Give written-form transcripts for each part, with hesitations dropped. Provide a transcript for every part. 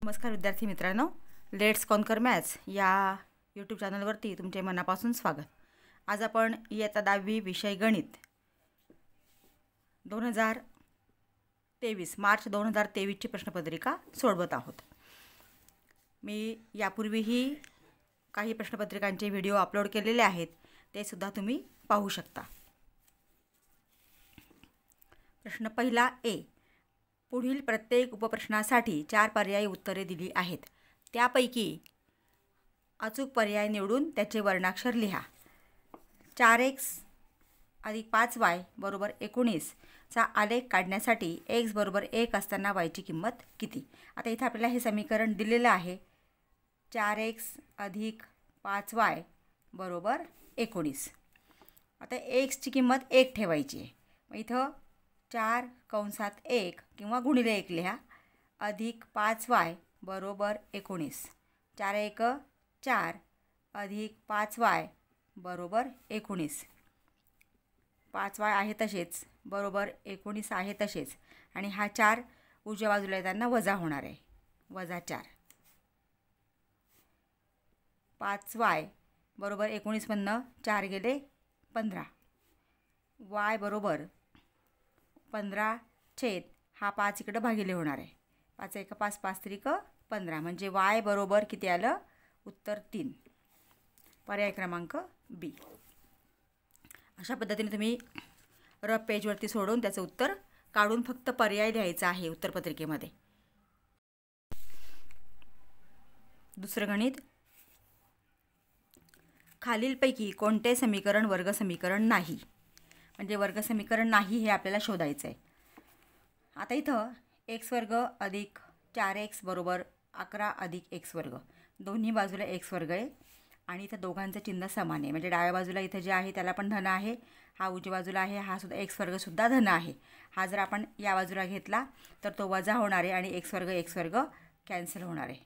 नमस्कार विद्यार्थी मित्रांनो, लेट्स कॉन्कर मॅथ्स या यूट्यूब चॅनलवरती तुमचे मनापासून स्वागत. आज आपण इयत्ता 10वी विषय गणित 2023 मार्च 2023ची प्रश्नपत्रिका सोडवत आहोत. मी यापूर्वीही काही प्रश्नपत्रिकांचे व्हिडिओ अपलोड केलेले आहेत, ते सुद्धा तुम्ही पाहू शकता. प्रश्न पहिला ए. पुढील प्रत्येक उपप्रश्नासाठी 4 पर्यायी उत्तरे दिली आहेत. त्यापैकी अचूक पर्याय निवडून त्याचे वर्णाक्षर लिहा. 4x + 5y = 19 चा आलेख काढण्यासाठी x = 1 असताना y ची किंमत किती? आता इथे आपल्याला हे समीकरण दिलेलं आहे. 4x + 5y = 19. आता x ची किंमत 1 ठेवायची आहे. मग इथं 4(1) किंवा गुणिले 1 लिहा अधिक 5y = 19. 4(1) 4 अधिक 5y = 19. 5y आहे तसेच बरोबर 19 आहे तसेच आणि हा 4 उजव्या बाजूला येताना वजा होणार आहे. -4. 5y = 19 मधनं 4 गेले 15. y = 15 छेद हा 5 इकडं भागिले होणार आहे. 5 × 5 5 × 15 म्हणजे y बरोबर किती आलं? उत्तर 3. पर्याय क्रमांक बी. अशा पद्धतीने तुम्ही रफ पेजवरती सोडून त्याचं उत्तर काढून फक्त पर्याय लिहायचा आहे उत्तरपत्रिकेमध्ये. दुसरं गणित. खालीलपैकी कोणते समीकरण वर्ग समीकरण नाही? म्हणजे वर्ग समीकरण नाही हे आपल्याला शोधायचं आहे. आता इथं x² अधिक 4x = 11 अधिक x². दोन्ही बाजूला x² आहे आणि इथं दोघांचं चिन्ह समान आहे. म्हणजे डाव्या बाजूला इथं जे आहे त्याला पण धन आहे, हा उजव्या बाजूला आहे, हा सुद्धा x² सुद्धा धन आहे. हा जर आपण या बाजूला घेतला तर तो वजा होणार आहे आणि x² कॅन्सल होणार आहे.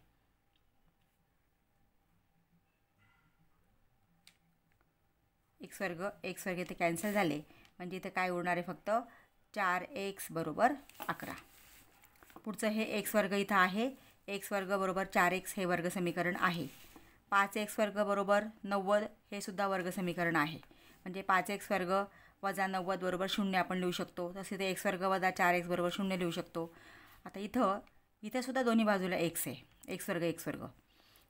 x² इथे कॅन्सल झाले म्हणजे इथे काय उरणार आहे? फक्त 4x = 11. पुढचं हे x² इथं आहे. x² = 4x हे वर्ग समीकरण आहे. 5x² = 90 हे सुद्धा वर्ग समीकरण आहे. म्हणजे 5x² - 90 = 0 आपण लिहू शकतो. तसे ते x² - 4x = 0 लिहू शकतो. आता इथं सुद्धा दोन्ही बाजूला x आहे. x².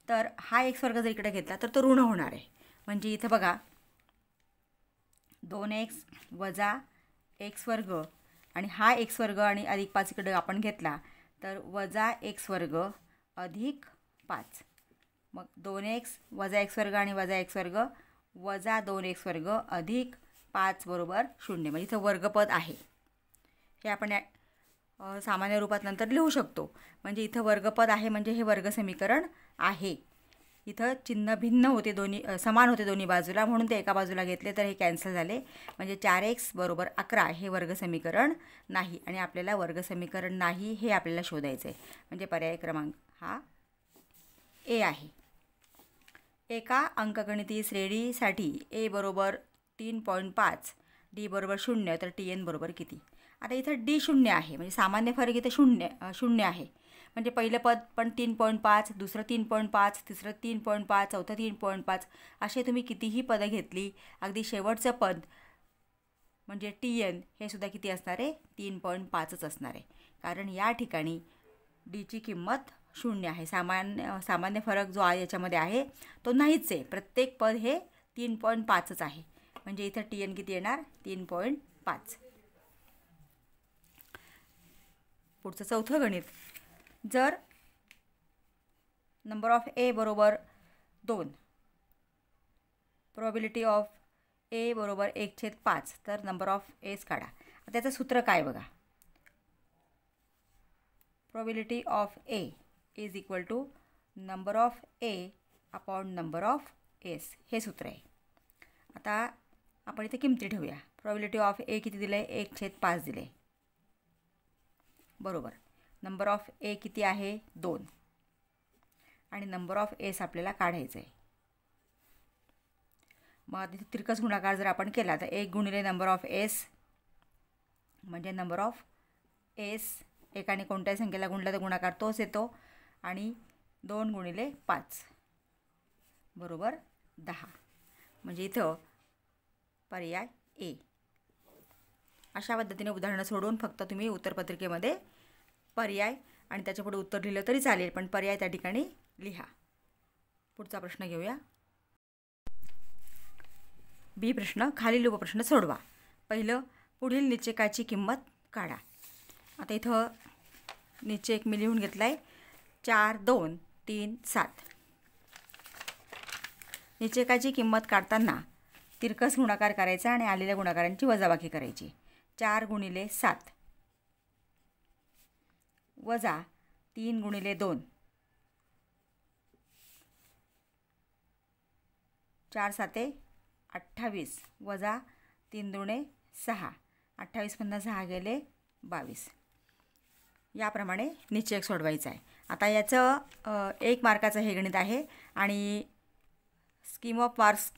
तर हा x² जर इकडे घेतला तर तो ऋण होणार आहे. म्हणजे इथं बघा 2x - x² आणि हा x² आणि अधिक 5 इकडे आपण घेतला तर -x² अधिक 5. मग 2x - x² आणि -x² -2x² अधिक 5 = 0. म्हणजे इथं वर्गपद आहे. हे आपण सामान्य रूपात नंतर लिहू शकतो. म्हणजे इथं वर्गपद आहे म्हणजे हे वर्ग समीकरण आहे. इथं चिन्ह भिन्न होते, दोन्ही समान होते दोन्ही बाजूला, म्हणून ते एका बाजूला घेतले तर हे कॅन्सल झाले. म्हणजे 4x = 11 हे वर्ग समीकरण नाही आणि आपल्याला वर्ग समीकरण नाही हे आपल्याला शोधायचं आहे. म्हणजे पर्याय क्रमांक हा ए आहे. एका अंकगणितीय श्रेणीसाठी a = 3.5, d = 0 तर tn = किती? आता इथं d 0 आहे म्हणजे सामान्य फरक इथं 0 आहे. म्हणजे पहिलं पद पण 3.5, दुसरं 3.5, तिसरं 3.5, चौथं 3.5 असे तुम्ही कितीही पदं घेतली, अगदी शेवटचं पद म्हणजे tn हे सुद्धा किती असणार आहे? 3.5च असणार आहे. कारण या ठिकाणी डीची किंमत 0 आहे. सामान्य फरक जो आहे याच्यामध्ये आहे तो नाहीच आहे. प्रत्येक पद हे 3.5च आहे. म्हणजे इथं tn किती येणार? 3.5. पुढचं चौथं गणित. जर number of a = 2, probability of a = 1/5 तर नंबर ऑफ एस काढा. त्याचं सूत्र काय बघा. Probability of a = number of a upon number of S हे सूत्र आहे. आता आपण इथे किमती ठेवूया. प्रोबॅबिलिटी ऑफ a किती दिलं आहे? 1/5 दिले. बरोबर. नंबर ऑफ ए किती आहे? 2 आणि नंबर ऑफ एस आपल्याला काढायचं आहे. मग तिथे तिरकस गुणाकार जर आपण केला तर 1 × नंबर ऑफ एस म्हणजे नंबर ऑफ एस एकाने कोणत्याही संख्येला गुणला तर गुणाकार तोच येतो आणि 2 गुणिले 5 बरोबर 10. म्हणजे इथं पर्याय ए. अशा पद्धतीने उदाहरणं सोडून फक्त तुम्ही उत्तरपत्रिकेमध्ये पर्याय आणि त्याच्यापुढे उत्तर लिहिलं तरी चालेल, पण पर्याय त्या ठिकाणी लिहा. पुढचा प्रश्न घेऊया. बी प्रश्न, खालील उपप्रश्न सोडवा. पहिलं, पुढील निश्चयकाची किंमत काढा. आता इथं निश्चयक मी लिहून घेतला आहे 4, 2, 3, 7. निश्चयकाची किंमत काढताना तिरकस गुणाकार करायचा आणि आलेल्या गुणाकारांची वजाबाकी करायची. 4 गुणिले 7 वजा 3 गुणिले 2, 4 साते 28 वजा 3 दुणे 6, 28 मधनं 6 गेले 22. याप्रमाणे निश्चयक सोडवायचं आहे. आता याचं 1 मार्काचं हे गणित आहे आणि स्कीम ऑफ मार्क्स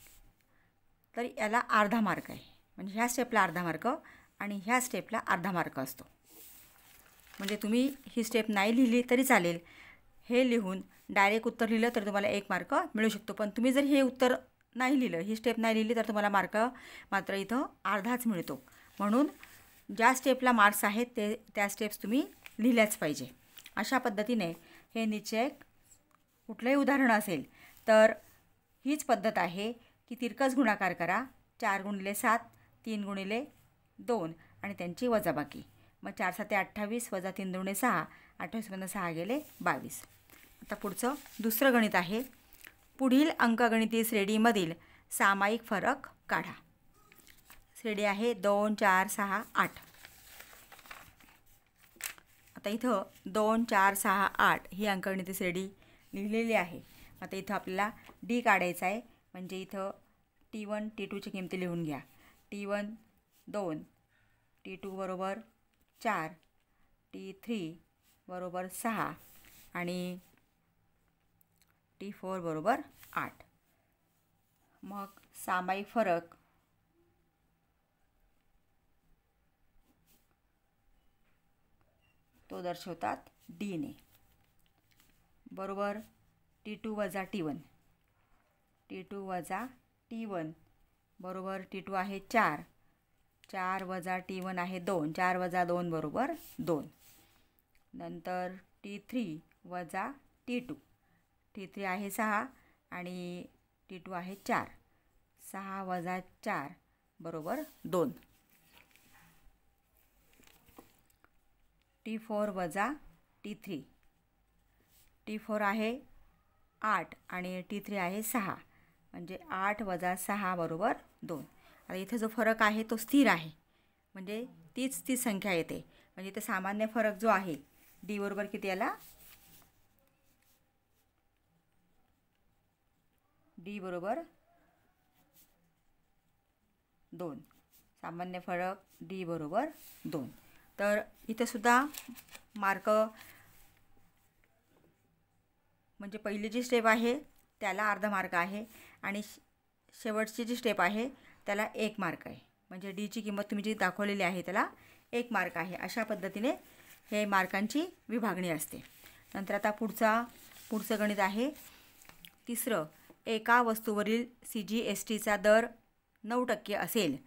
तर याला अर्धा मार्क आहे. म्हणजे ह्या स्टेपला अर्धा मार्क आणि ह्या स्टेपला अर्धा मार्क असतो. म्हणजे तुम्ही ही स्टेप नाही लिहिली तरी चालेल, हे लिहून डायरेक्ट उत्तर लिहिलं तर तुम्हाला 1 मार्क मिळू शकतो. पण तुम्ही जर हे उत्तर नाही लिहिलं, ही स्टेप नाही लिहिली तर तुम्हाला मार्क मात्र इथं अर्धाच मिळतो. म्हणून ज्या स्टेपला मार्क्स आहेत त्या स्टेप्स तुम्ही लिहिल्याच पाहिजे. अशा पद्धतीने हे निश्चयक कुठलंही उदाहरण असेल तर हीच पद्धत आहे की तिरकस गुणाकार करा. 4 गुणिले 7, 3 गुणिले 2 आणि त्यांची वजाबाकी. मग 4 साते 28 वजा 3 दुणे 6, 28मधनं 6 गेले 22. आता पुढचं दुसरं गणित आहे. पुढील अंकगणिती श्रेणीमधील सामायिक फरक काढा. श्रेणी आहे 2, 4, 6, 8. आता इथं 2, 4, 6, 8 ही अंकगणिती श्रेणी लिहिलेली आहे. आता इथं आपल्याला डी काढायचा आहे. म्हणजे इथं T1, T2ची किमती लिहून घ्या. T1 2, T2 बरोबर 4, T3 बरोबर 6 आणि T4 बरोबर 8. मग सामायिक फरक तो दर्शवतात डीने. बरोबर T2 वजा T1, T2 वजा T1 बरोबर T2 आहे 4, 4 वजा T1 आहे 2, 4 वजा 2 बरोबर 2. नंतर T3 वजा T2, T3 आहे 6 आणि T2 आहे 4, 6 वजा 4 बरोबर 2. T4 वजा T3, T4 आहे 8 आणि T3 आहे 6, म्हणजे 8 वजा 6 बरोबर 2. आता इथे जो फरक आहे तो स्थिर आहे, म्हणजे तीच संख्या येते. म्हणजे इथे सामान्य फरक जो आहे डी बरोबर किती आला, डी बरोबर 2. सामान्य फरक डी बरोबर 2. तर इथे सुद्धा मार्क म्हणजे पहिली जी स्टेप आहे त्याला अर्धा मार्क आहे आणि शेवटची जी स्टेप आहे त्याला 1 मार्क आहे. म्हणजे डीची किंमत तुम्ही जी दाखवलेली आहे त्याला 1 मार्क आहे. अशा पद्धतीने हे मार्कांची विभागणी असते. नंतर आता पुढचं गणित आहे तिसरं. एका वस्तूवरील CGSTचा दर 9% असेल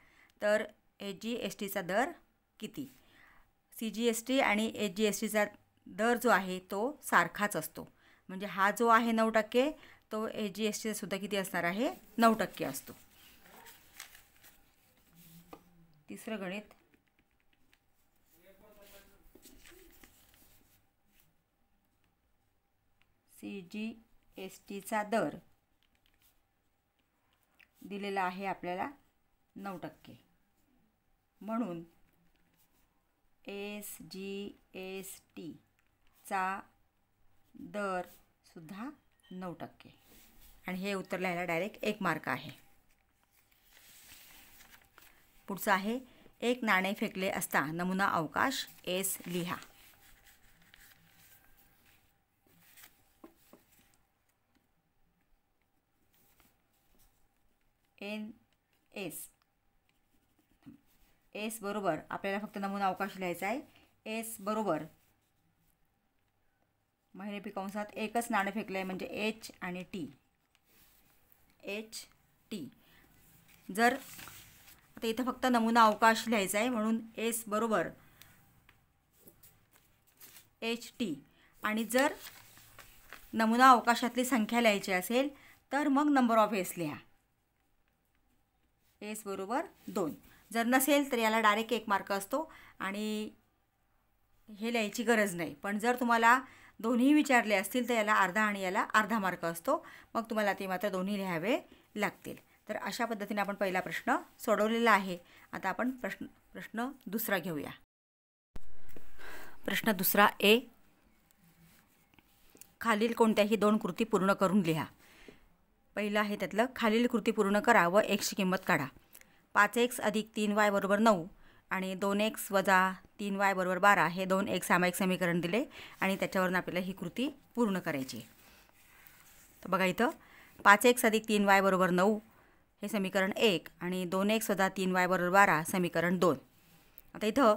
तर HGSTचा दर किती? CGST आणि HGSTचा दर जो आहे तो सारखाच असतो. म्हणजे हा जो आहे 9% तो HGSTचा सुद्धा किती असणार आहे, 9% असतो. तिसरं गणित. CGSTचा दर दिलेला आहे आपल्याला 9%. म्हणून SGSTचा दर सुद्धा 9%. आणि हे उत्तर लिहायला डायरेक्ट 1 मार्क आहे. पुढचं आहे. एक नाणे फेकले असता नमुना अवकाश S लिहा. S बरोबर आपल्याला फक्त नमुना अवकाश लिहायचा आहे. S बरोबर महिरपी कंसात एकच नाणं फेकलं आहे म्हणजे एच आणि टी. H T. जर आता इथं फक्त नमुना अवकाश लिहायचा आहे म्हणून एस बरोबर एच टी. आणि जर नमुना अवकाशातली संख्या लिहायची असेल तर मग नंबर ऑफ एस लिहा. एस बरोबर 2. जर नसेल तर याला डायरेक्ट 1 मार्क असतो आणि हे लिहायची गरज नाही. पण जर तुम्हाला दोन्ही विचारले असतील तर याला अर्धा आणि याला अर्धा मार्क असतो. मग तुम्हाला ते मात्र दोन्ही लिहावे लागतील. तर अशा पद्धतीने आपण पहिला प्रश्न सोडवलेला आहे. आता आपण प्रश्न दुसरा घेऊया. प्रश्न दुसरा ए. खालील कोणत्याही 2 कृती पूर्ण करून लिहा. पहिलं आहे त्यातलं खालील कृती पूर्ण करा व एक्सची किंमत काढा. 5x अधिक 3y बरोबर 9 आणि 2x वजा 3y बरोबर 12 हे 2 एक सामायिक समीकरण दिले आणि त्याच्यावरून आपल्याला ही कृती पूर्ण करायची. तर बघा इथं 5x अधिक 3y बरोबर 9 हे समीकरण 1 आणि 2x वजा 3y बरोबर 12 समीकरण 2. आता इथं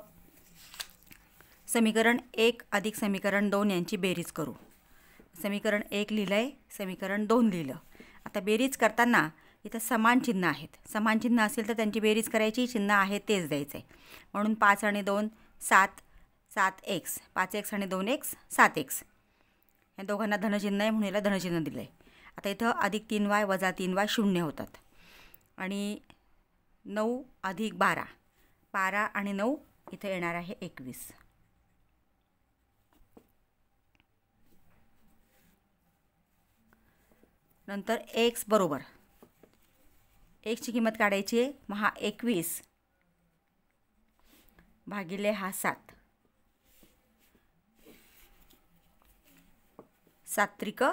समीकरण 1 अधिक समीकरण 2 यांची बेरीज करू. समीकरण 1 लिहिलं आहे, समीकरण 2 लिहिलं. आता बेरीज करताना इथं समान चिन्ह आहेत. समान चिन्ह असेल तर त्यांची बेरीज करायची, चिन्ह आहे तेच द्यायचं आहे. म्हणून 5 आणि 2 7, 7x, 5x आणि 2x 7x. या दोघांना धनचिन्ह आहे म्हणून याला धनचिन्ह दिलं आहे. आता इथं अधिक 3y वजा 3y 0 होतात आणि 9 अधिक 12, 12 आणि 9 इथं येणार आहे 21. नंतर x बरोबर एक्सची किंमत काढायची आहे. मग हा 21 भागिले हा 7, 7 त्रिक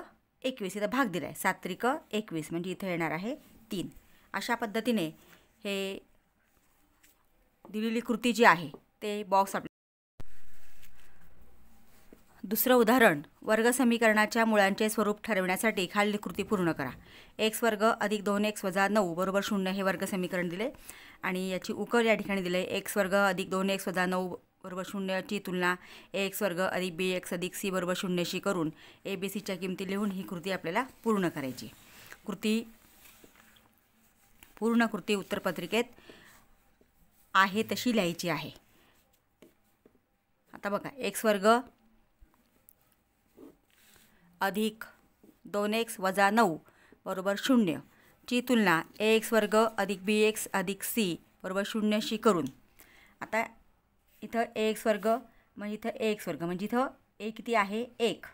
21 इथं भाग दिला आहे. 7 त्रिक 21 म्हणजे इथं येणार आहे 3. अशा पद्धतीने हे दिलेली कृती जी आहे ते बॉक्स आपल्या. दुसरं उदाहरण. वर्ग समीकरणाच्या मुळांचे स्वरूप ठरवण्यासाठी खालील कृती पूर्ण करा. x वर्ग अधिक 2x वजा 9 बरोबर 0 हे वर्ग समीकरण दिले आणि याची उकल या ठिकाणी दिले. x वर्ग अधिक 2x वजा 9 बरोबर 0 ची तुलना ax वर्ग अधिक bx अधिक c बरोबर 0 शी करून abcच्या किमती लिहून ही कृती आपल्याला पूर्ण करायची. पूर्ण कृती उत्तरपत्रिकेत आहे तशी लिहायची आहे. आता बघा x वर्ग अधिक 2x वजा 9 बरोबर 0 ची तुलना ax वर्ग अधिक bx अधिक c बरोबर 0 शी करून. आता इथं ax वर्ग म्हणजे इथं ax वर्ग म्हणजे इथं a किती आहे 1,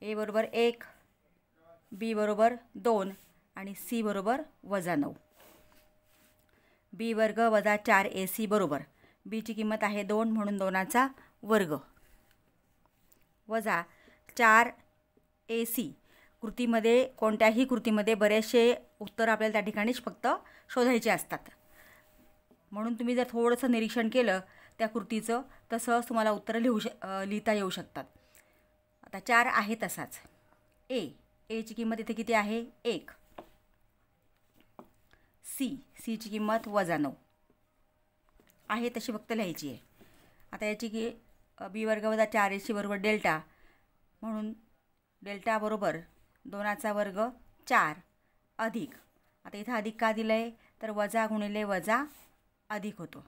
a बरोबर 1, b बरोबर 2 आणि c बरोबर वजा 9. b वर्ग वजा 4ac बरोबर b ची किंमत आहे 2 म्हणून 2चा वर्ग वजा 4ac. कृतीमध्ये कोणत्याही कृतीमध्ये बरेचसे उत्तर आपल्याला त्या ठिकाणीच फक्त शोधायचे असतात. म्हणून तुम्ही जर थोडंसं निरीक्षण केलं त्या कृतीचं तर सहज तुम्हाला उत्तरं लिहिता येऊ शकतात. आता 4 आहे तसाच. ची किंमत इथे किती आहे 1. ची किंमत वजा 9 आहे तशी फक्त लिहायची आहे. आता याची की बी वर्ग वजा 4ac बरोबर डेल्टा म्हणून डेल्टा बरोबर 2चा वर्ग 4 अधिक. आता इथं अधिक का दिलं आहे तर वजा गुणिले वजा अधिक होतो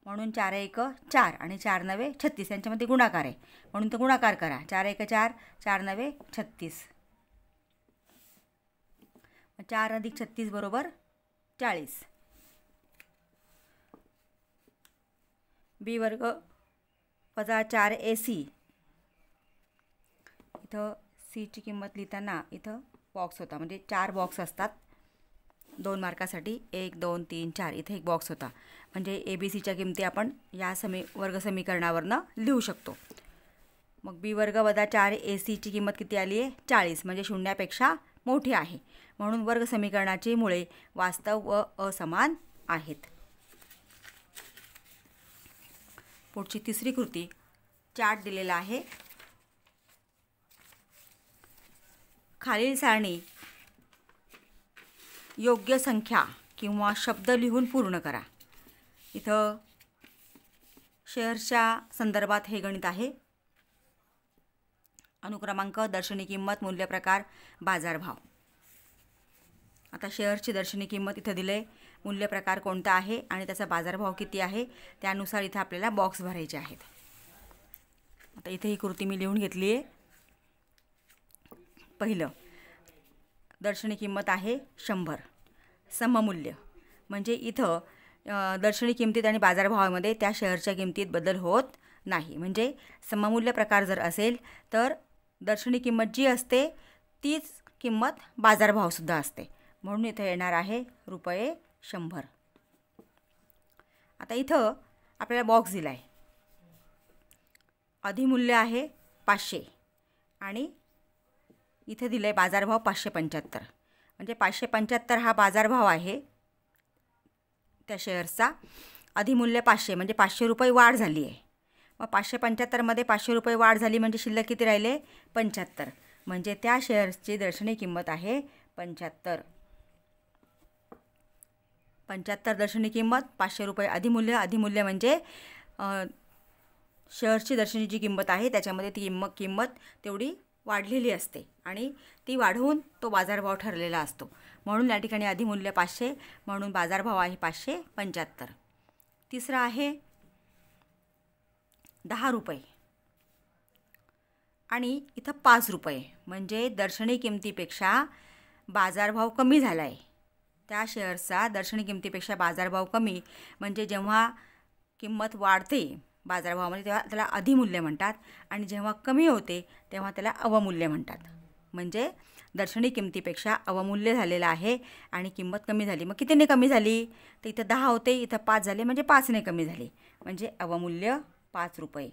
म्हणून 4 1 4 आणि 4 9 36 यांच्यामध्ये गुणाकार आहे म्हणून तो गुणाकार करा. 4 1 4, 4 9 36. 4 अधिक 36 बरोबर 40. बी वर्ग वजा 4ac. इथं सीची किंमत लिहिताना इथं बॉक्स होता म्हणजे 4 बॉक्स असतात 2 मार्कासाठी 1 2 3 4. इथे एक बॉक्स होता म्हणजे abcच्या किमती आपण या वर्ग समीकरणावरनं लिहू शकतो. मग बी वर्ग वजा 4ac किंमत किती आली आहे 40 म्हणजे 0पेक्षा मोठी आहे म्हणून वर्ग समीकरणाची मुळे वास्तव व असमान आहेत. पुढची तिसरी कृती चार्ट दिलेला आहे. खालील सारणी योग्य संख्या किंवा शब्द लिहून पूर्ण करा. इथं शेअर्सच्या संदर्भात हे गणित आहे. अनुक्रमांक, दर्शनी किंमत, मूल्य प्रकार, बाजारभाव. आता शेअरची दर्शनी किंमत इथं दिले, मूल्य प्रकार कोणता आहे आणि त्याचा बाजारभाव किती आहे त्यानुसार इथं आपल्याला बॉक्स भरायचे आहेत. आता इथे ही कृती मी लिहून घेतली आहे. पहिलं, दर्शनी किंमत आहे 100. सममूल्य म्हणजे इथं दर्शनी किंमतीत आणि बाजारभावामध्ये त्या शेअरच्या किंमतीत बदल होत नाही. म्हणजे सममूल्य प्रकार जर असेल तर दर्शनी किंमत जी असते तीच किंमत बाजारभावसुद्धा असते. म्हणून इथं येणार आहे ₹100. आता इथं आपल्याला बॉक्स दिला आहे. अधिमूल्य आहे 500 आणि इथे दिलं आहे बाजारभाव 575. म्हणजे 575 हा बाजारभाव आहे त्या शेअर्सचा. अधिमूल्य 500 म्हणजे ₹500 वाढ झाली आहे. मग 575मध्ये ₹500 वाढ झाली म्हणजे शिल्लक किती राहिले? 75. म्हणजे त्या शेअर्सची दर्शनी किंमत आहे 75. 75 दर्शनी किंमत, ₹500 अधिमूल्य. अधिमूल्य म्हणजे शेअर्सची दर्शनी जी किंमत आहे त्याच्यामध्ये ती किंमत तेवढी वाढलेली असते आणि ती वाढवून तो बाजारभाव ठरलेला असतो. म्हणून या ठिकाणी अधिमूल्य 500 म्हणून बाजारभाव आहे 575. तिसरा आहे ₹10 आणि इथं ₹5 म्हणजे दर्शनी किंमतीपेक्षा बाजारभाव कमी झाला आहे. त्या शेअर्सचा दर्शनी किंमतीपेक्षा बाजारभाव कमी म्हणजे जेव्हा किंमत वाढते बाजारभावामध्ये तेव्हा त्याला अधिमूल्य म्हणतात आणि जेव्हा कमी होते तेव्हा त्याला अवमूल्य म्हणतात. म्हणजे दर्शनी किंमतीपेक्षा अवमूल्य झालेलं आहे आणि किंमत कमी झाली. मग कितीने कमी झाली? तर इथं 10 होते, इथं 5 झाले म्हणजे 5ने कमी झाली. म्हणजे अवमूल्य ₹5.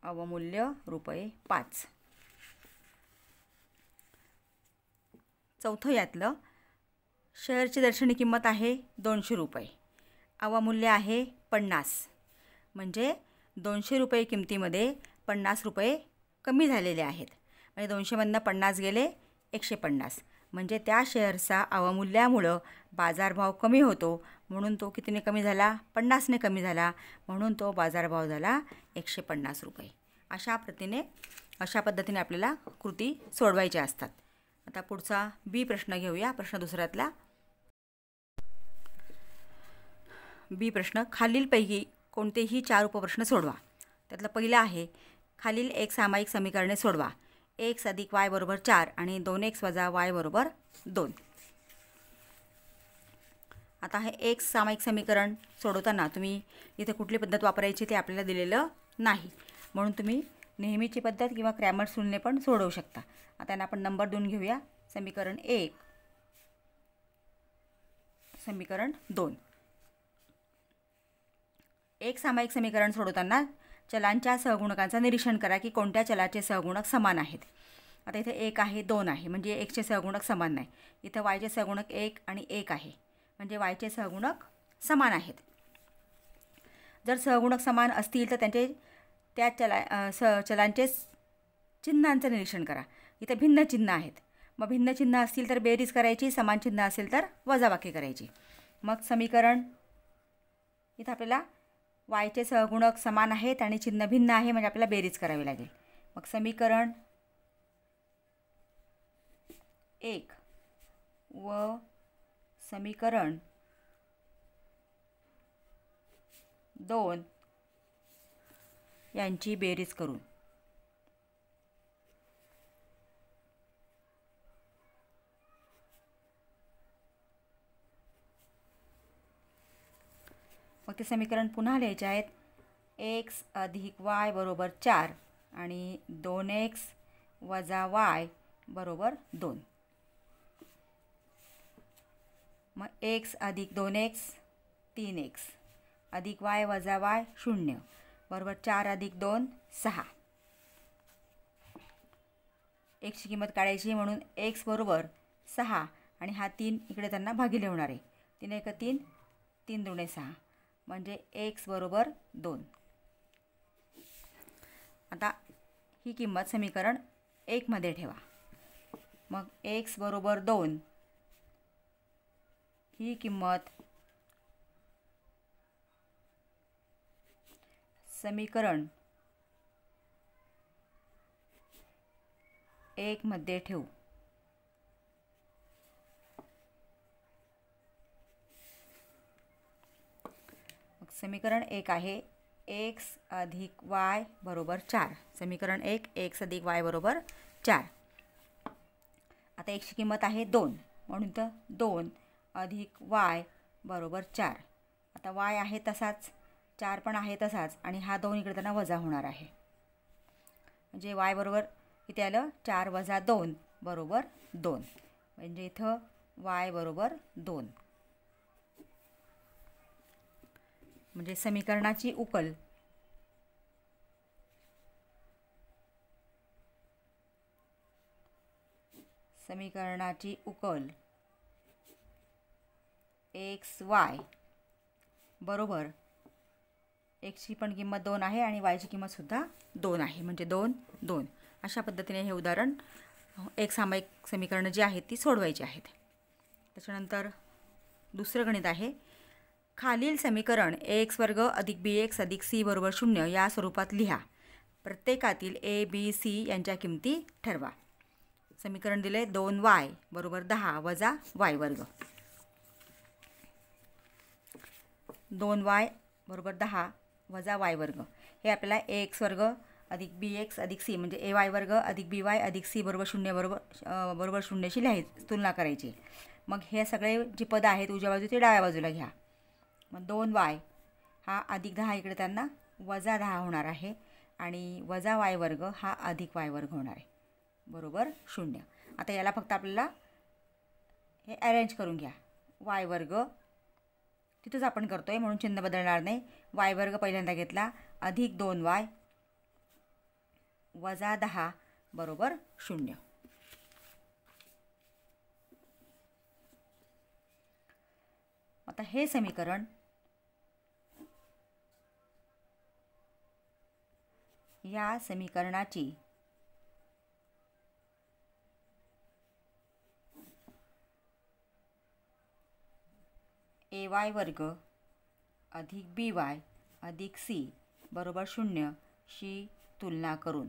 अवमूल्य ₹5. चौथं यातलं, शेअरची दर्शनी किंमत आहे ₹200. अवमूल्य आहे 50. म्हणजे ₹200 किमतीमध्ये ₹50 कमी झालेले आहेत. म्हणजे 200मधनं 50 गेले 150. म्हणजे त्या शेअर्सचा अवमूल्यामुळं बाजारभाव कमी होतो. म्हणून तो कितीने कमी झाला? 50ने कमी झाला. म्हणून तो बाजारभाव झाला ₹150. अशा पद्धतीने आपल्याला कृती सोडवायच्या असतात. आता पुढचा बी प्रश्न घेऊया. प्रश्न दुसऱ्यातला बी प्रश्न, खालीलपैकी कोणतेही 4 उपप्रश्न सोडवा. त्यातलं पहिलं आहे, खालील एक सामायिक समीकरणे सोडवा. x + y = 4 आणि 2x - y = 2. आता हे एक सामायिक समीकरण सोडवताना तुम्ही इथे कुठली पद्धत वापरायची ते आपल्याला दिलेलं नाही. म्हणून तुम्ही नेहमीची पद्धत किंवा क्रॅमर्स रूलने पण सोडवू शकता. आता यांना आपण नंबर देऊन घेऊया. समीकरण 1, समीकरण 2. एक सामायिक समीकरण सोडवताना चलांच्या सहगुणकांचं निरीक्षण करा की कोणत्या चलाचे सहगुणक समान आहेत. आता इथे 1 आहे, 2 आहे म्हणजे 1चे सहगुणक समान नाही. इथं yचे सहगुणक 1 आणि 1 आहे म्हणजे yचे सहगुणक समान आहेत. जर सहगुणक समान असतील तर त्या चलांचे चिन्हांचं निरीक्षण करा. इथे भिन्न चिन्ह आहेत. मग भिन्न चिन्ह असतील तर बेरीज करायची, समान चिन्ह असेल तर वजाबाकी करायची. मग समीकरण इथं आपल्याला yचे सहगुणक समान आहेत आणि चिन्ह भिन्न आहे म्हणजे आपल्याला बेरीज करावी लागेल. मग समीकरण 1 व समीकरण 2 यांची बेरीज करू. मग ते समीकरण पुन्हा लिहायचे आहेत. x + y = 4 आणि 2x - y = 2. मग x + 2x 3x + y - y 0 बरोबर 4 + 2 6. एक्सची किंमत काढायची म्हणून x बरोबर 6 आणि हा 3 इकडे त्यांना भागिले होणार आहे. 3 × 3 3 × 2 6 म्हणजे x बरोबर 2. आता ही किंमत समीकरण 1 मध्ये ठेवा. मग x बरोबर 2 ही किंमत समीकरण 1 मध्ये ठेवू. समीकरण 1 आहे x अधिक y बरोबर 4. समीकरण 1 x अधिक y बरोबर 4. आता x ची किंमत आहे 2 म्हणून तर 2 अधिक y बरोबर 4. आता y आहे तसाच, 4 पण आहे तसाच आणि हा 2 इकडे त्यांना वजा होणार आहे. म्हणजे y बरोबर किती आलं 4 वजा 2 बरोबर 2. म्हणजे इथं y बरोबर 2. म्हणजे समीकरणाची उकल एक्स वाय बरोबर एक्सची पण किंमत 2 आहे आणि वायची किंमतसुद्धा 2 आहे. म्हणजे 2 2 अशा पद्धतीने हे उदाहरण एक सामायिक समीकरणं जी आहेत ती सोडवायची आहेत. त्याच्यानंतर दुसरं गणित आहे. खालील समीकरण एक्स वर्ग अधिक बी एक्स अधिक सी बरोबर 0 या स्वरूपात लिहा. प्रत्येकातील ए बी सी यांच्या किमती ठरवा. समीकरण दिले 2y बरोबर 10 वजा y वर्ग. 2y बरोबर 10 वजा y वर्ग हे आपल्याला एक्स वर्ग अधिक बी एक्स अधिक सी म्हणजे ए वाय वर्ग अधिक बी वाय अधिक सी बरोबर 0 बरोबर 0शी लिहायची, तुलना करायची. मग हे सगळे जी पदं आहेत उजव्या बाजू ते डाव्या बाजूला घ्या. मग 2y हा अधिक 10 इकडे त्यांना वजा 10 होणार आहे आणि वजा y वर्ग हा अधिक y वर्ग होणार आहे बरोबर 0. आता याला फक्त आपल्याला हे अरेंज करून घ्या. y वर्ग तिथंच आपण करतो आहे म्हणून चिन्ह बदलणार नाही. y वर्ग पहिल्यांदा घेतला अधिक 2y वजा 10 बरोबर 0. आता हे समीकरण या समीकरणाची ए वाय वर्ग अधिक बी वाय अधिक सी बरोबर 0 शी तुलना करून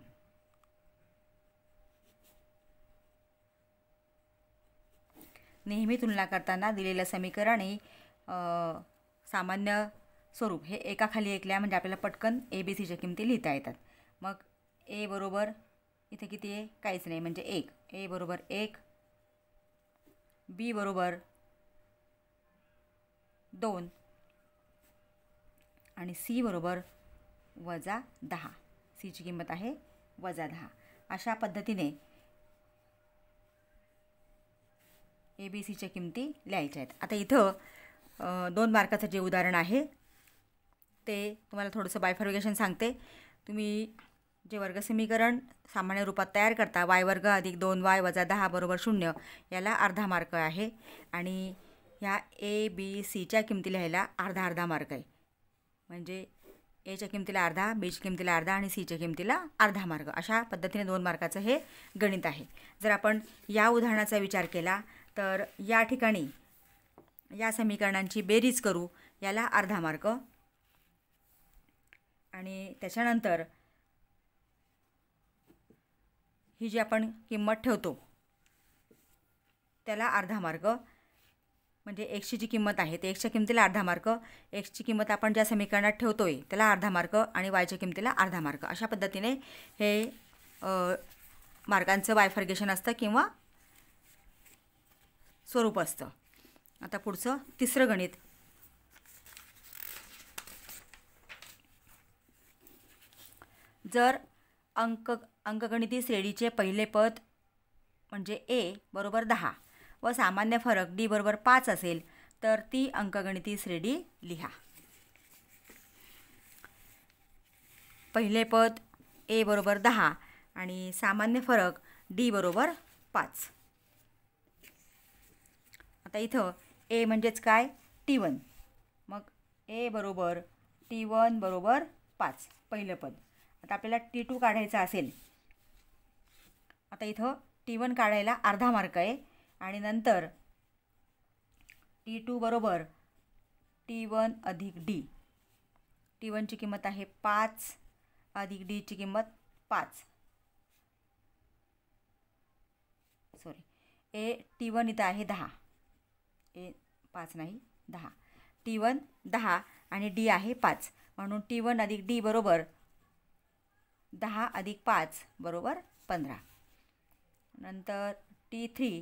नेहमी तुलना करताना दिलेलं समीकरण ही सामान्य स्वरूप हे एकाखाली एक लिहा म्हणजे आपल्याला पटकन ए बी सीच्या किमती लिहिता येतात. मग ए बरोबर इथे किती आहे काहीच नाही म्हणजे 1. ए बरोबर 1, बी बरोबर 2 आणि सी बरोबर वजा 10. सीची किंमत आहे वजा 10. अशा पद्धतीने ए बी सीच्या किमती लिहायच्या आहेत. आता इथं 2 मार्काचं जे उदाहरण आहे ते तुम्हाला थोडंसं बायफर्गेशन सांगते. तुम्ही जे वर्गसमीकरण सामान्य रूपात तयार करता y वर्ग अधिक 2y वजा 10 बरोबर 0 याला अर्धा मार्क आहे आणि ह्या ए बी सीच्या किमती लिहायला अर्धा मार्क आहे. म्हणजे एच्या किमतीला अर्धा, बीच्या किमतीला अर्धा आणि सीच्या किमतीला अर्धा मार्क. अशा पद्धतीने 2 मार्काचं हे गणित आहे. जर आपण या उदाहरणाचा विचार केला तर या ठिकाणी या समीकरणांची बेरीज करू याला अर्धा मार्क आणि त्याच्यानंतर ही जी आपण किंमत ठेवतो त्याला अर्धा मार्क. म्हणजे एक्सची जी किंमत आहे ते एक्सच्या किमतीला अर्धा मार्क, एक्सची किंमत आपण ज्या समीकरणात ठेवतो आहे त्याला अर्धा मार्क आणि वायच्या किमतीला अर्धा मार्क. अशा पद्धतीने हे मार्कांचं बायफर्गेशन असतं किंवा स्वरूप असतं. आता पुढचं तिसरं गणित. जर अंकगणिती श्रेणीचे पहिले पद म्हणजे ए बरोबर 10 व सामान्य फरक डी बरोबर 5 असेल तर ती अंकगणिती श्रेणी लिहा. पहिले पद ए बरोबर 10 आणि सामान्य फरक डी बरोबर 5. आता इथं ए म्हणजेच काय T1. मग ए बरोबर T1 बरोबर 5 पहिलं पद. आता आपल्याला T2 काढायचा असेल. आता इथं T1 काढायला अर्धा मार्क आहे आणि नंतर T2 बरोबर T1 अधिक D T1ची किंमत आहे 5 अधिक Dची किंमत 5. T1 इथं आहे 10. 5 नाही 10. T1 10 आणि D आहे 5. म्हणून T1 अधिक D बरोबर 10 अधिक 5 बरोबर 15. नंतर T3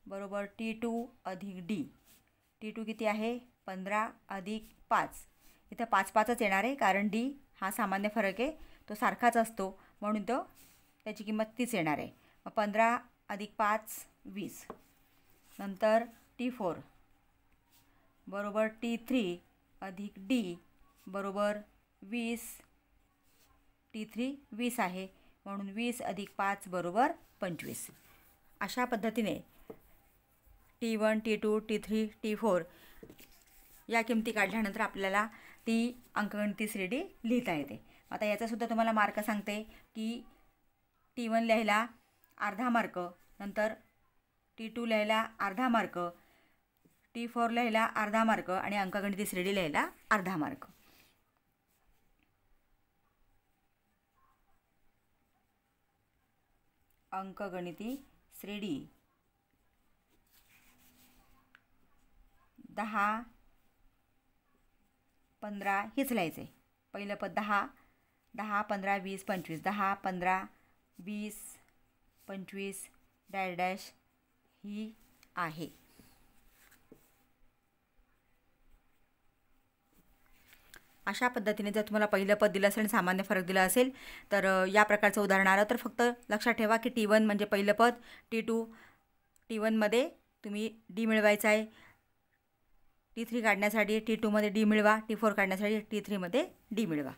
बरोबर T2 अधिक D. T2 किती आहे 15 अधिक 5. इथं 5 येणार आहे कारण D हा सामान्य फरक आहे, तो सारखाच असतो म्हणून त्याची किंमत तीच येणार आहे. मग 15 अधिक 5 20. नंतर T4 बरोबर T3 अधिक D बरोबर 20. T3 20 आहे म्हणून 20 अधिक 5 बरोबर 25. अशा पद्धतीने T1, T2, T3, T4 या किमती काढल्यानंतर आपल्याला ती अंकगणिती श्रेणी लिहिता येते. आता याचासुद्धा तुम्हाला मार्क सांगते की T1 लिहायला अर्धा मार्क, नंतर T2 लिहायला अर्धा मार्क, T4 लिहायला अर्धा मार्क आणि अंकगणिती श्रेणी लिहायला अर्धा मार्क. अंकगणिती श्रेणी 10, 15 हेच लिहायचे. पहिलं पद 10, 10, 15, 20, 25. 10, 15, 20, 25 डॅश डॅश ही आहे. अशा पद्धतीने जर तुम्हाला पहिलं पद दिलं असेल आणि सामान्य फरक दिला असेल तर या प्रकारचं उदाहरण आलं तर फक्त लक्षात ठेवा की T1 म्हणजे पहिलं पद, T1मध्ये तुम्ही D मिळवायचा आहे, T3 काढण्यासाठी T2मध्ये D मिळवा, T4 काढण्यासाठी T3मध्ये D मिळवा.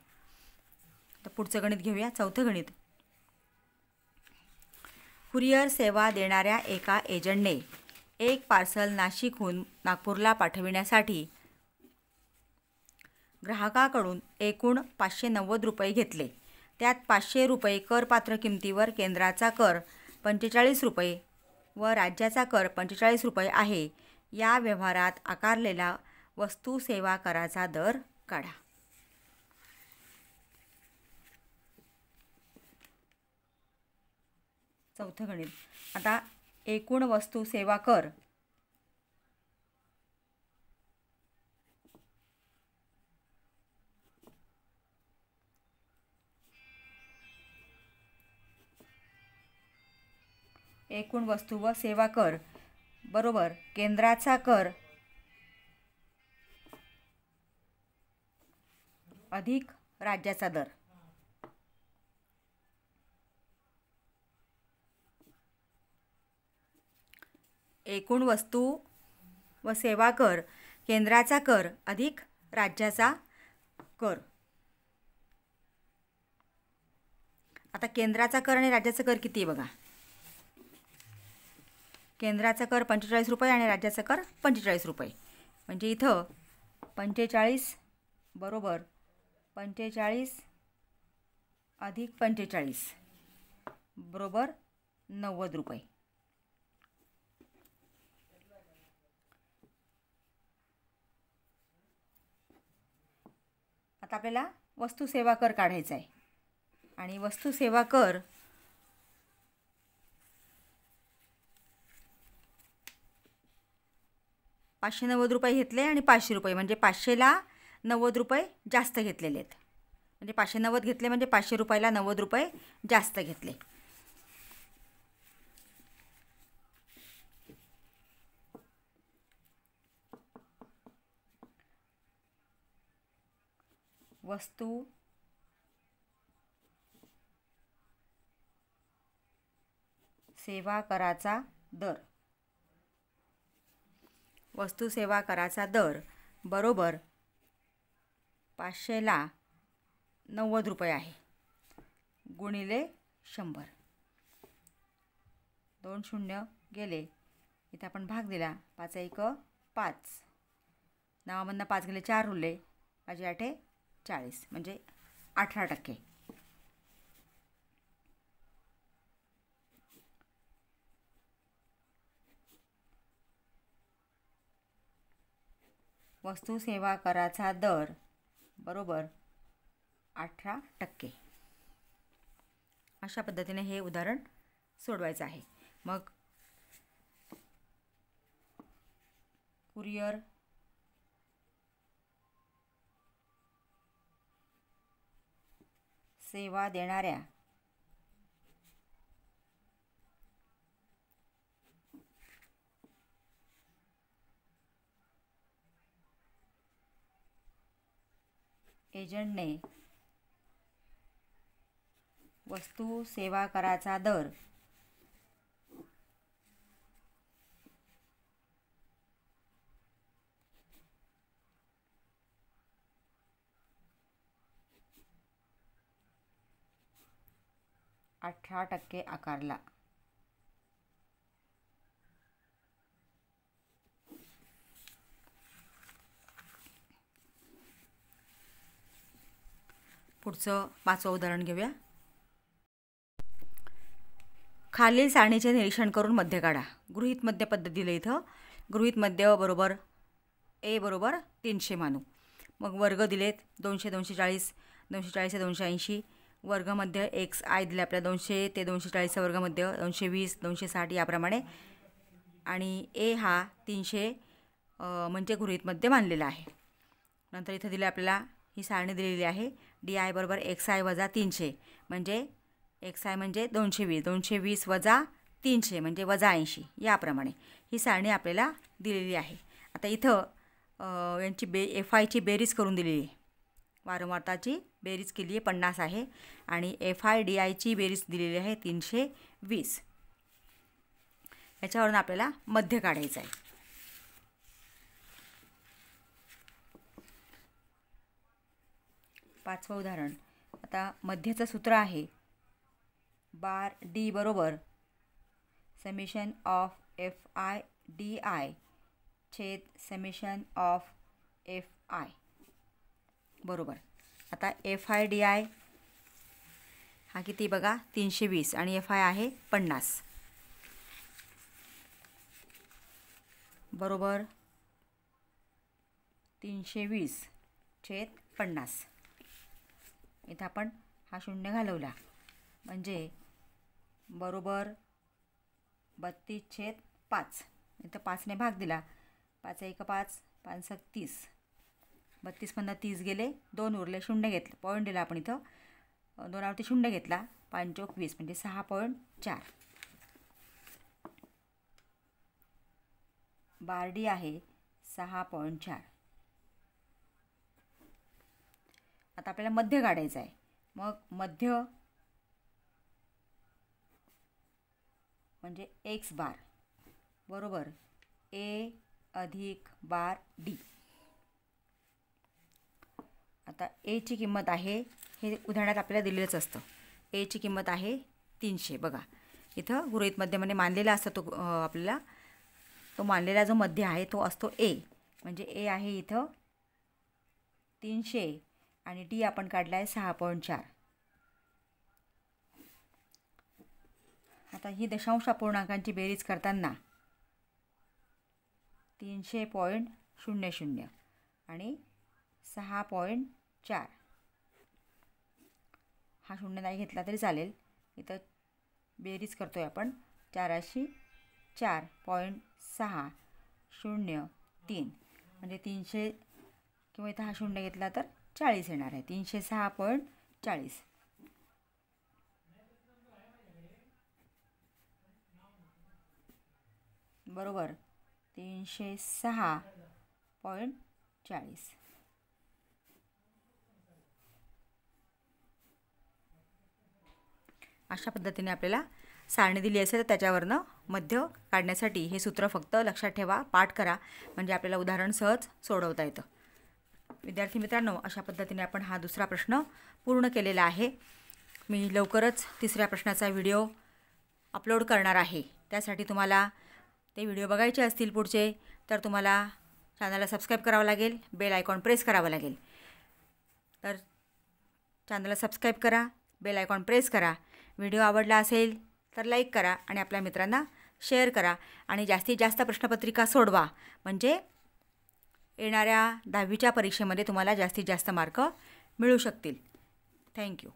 तर पुढचं गणित घेऊया. चौथं गणित. कुरिअर सेवा देणाऱ्या एका एजंटने एक पार्सल नाशिकहून नागपूरला पाठविण्यासाठी ग्राहकाकडून एकूण 590 रुपये घेतले. त्यात 500 रुपये करपात्र किमतीवर केंद्राचा कर 45 रुपये व राज्याचा कर 45 रुपये आहे. या व्यवहारात आकारलेला वस्तू सेवा कराचा दर काढा. चौथं गणित. आता एकूण वस्तू सेवा कर एकूण वस्तू व सेवा कर बरोबर केंद्राचा कर अधिक राज्याचा दर. एकूण वस्तू व सेवा कर केंद्राचा कर अधिक राज्याचा कर. आता केंद्राचा कर आणि राज्याचा कर किती आहे बघा. केंद्राचा कर 45 रुपये आणि राज्याचा कर 45 रुपये. म्हणजे इथं 45 बरोबर 45 अधिक 45 बरोबर 90 रुपये. आता आपल्याला वस्तू सेवा कर काढायचा आहे आणि वस्तू सेवा कर ₹590 घेतले आणि 500 रुपये म्हणजे 500ला 90 रुपये जास्त घेतलेले आहेत. म्हणजे 590 घेतले म्हणजे 500 रुपयाला 90 रुपये जास्त घेतले. वस्तू सेवा कराचा दर. वस्तू सेवा कराचा दर बरोबर 500ला 90 रुपये आहे गुणिले 100. 2 शून्य गेले. इथे आपण भाग दिला. 5 1 5. 9मधनं 5 गेले 4 उरले. 5 8 40 म्हणजे 18%. वस्तू सेवा कराचा दर बरोबर 18%. अशा पद्धतीने हे उदाहरण सोडवायचं आहे. मग कुरिअर सेवा देणाऱ्या एजंटने वस्तू सेवा कराचा दर 18% आकारला. पुढचं 5वं उदाहरण घेऊया. खालील सारणीचे निरीक्षण करून मध्य काढा. गृहीत मध्य पद्धत दिले इथं. गृहीत मध्य बरोबर ए बरोबर 300 मानू. मग वर्ग दिलेत 200, 240, 240 ते 280. वर्गमध्य एक्स आय दिले आपल्याला 200 ते 240चा वर्गमध्य 220, 260 याप्रमाणे. आणि ए हा 300 म्हणजे गृहीत मध्य मानलेला आहे. नंतर इथं दिले आपल्याला ही सारणी दिलेली आहे. डी आय बरोबर एक्स आय वजा 300 म्हणजे एक्स आय म्हणजे 220, 220 वजा 300 म्हणजे वजा 80 याप्रमाणे ही सारणी आपल्याला दिलेली आहे. आता इथं यांची एफ आयची बेरीज करून दिलेली आहे. वारंवारताची बेरीज केली आहे 50 आहे आणि एफ आय डी आयची बेरीज दिलेली आहे 320. याच्यावरून आपल्याला मध्य काढायचं आहे. पाचवं उदाहरण. आता मध्याचं सूत्र आहे बार डी बरोबर summation of F I D I छेद समेशन ऑफ एफ आय बरोबर. आता एफ आय डी आय हा किती बघा 320 आणि एफ आय आहे 50 बरोबर 320 छेद 50. इथं आपण हा शून्य घालवला म्हणजे बरोबर 32/5. इथं 5ने भाग दिला. 5 1 5, 5 30. 32 मधनं 30 गेले, 2 उरले, शून्य घेतलं, पॉईंट दिला आपण इथं. 2वरती शून्य घेतला, 5 चौक 20 म्हणजे 6.4. बारडी आहे 6.4. आता आपल्याला मध्य काढायचं आहे. मग मध्य म्हणजे एक्स बार बरोबर ए अधिक बार डी. आता एची किंमत आहे, हे उदाहरणात आपल्याला दिलेलंच असतं. एची किंमत आहे 300 बघा. इथं गृहीत मध्यमध्ये मानलेला असतो तो आपल्याला तो मानलेला जो मध्य आहे तो असतो ए. म्हणजे ए आहे इथं 300 आणि डी आपण काढला आहे 6.4. आता ही दशांश अपूर्णांकांची बेरीज करताना 300.00 आणि 6.4 हा शून्य नाही घेतला तरी चालेल. इथं बेरीज करतो आहे आपण 404.603 म्हणजे 300 किंवा इथं हा शून्य घेतला तर 40 येणार आहे. 306.40 बरोबर 306.40. अशा पद्धतीने आपल्याला सारणी दिली असेल तर त्याच्यावरनं मध्य काढण्यासाठी हे सूत्र फक्त लक्षात ठेवा, पाठ करा, म्हणजे आपल्याला उदाहरण सहज सोडवता येतं. विद्यार्थी मित्रांनो, अशा पद्धतीने आपण हा दुसरा प्रश्न पूर्ण केलेला आहे. मी लवकरच तिसऱ्या प्रश्नाचा व्हिडिओ अपलोड करणार आहे. त्यासाठी तुम्हाला ते व्हिडिओ बघायचे असतील पुढचे तर तुम्हाला चॅनलला सबस्क्राईब करावं लागेल, बेल आयकॉन प्रेस करावं लागेल. तर चॅनलला सबस्क्राईब करा, बेल आयकॉन प्रेस करा. व्हिडिओ आवडला असेल तर लाईक करा आणि आपल्या मित्रांना शेअर करा आणि जास्तीत जास्त प्रश्नपत्रिका सोडवा, म्हणजे येणाऱ्या 10वीच्या परीक्षेमध्ये तुम्हाला जास्तीत जास्त मार्क मिळू शकतील. थँक्यू.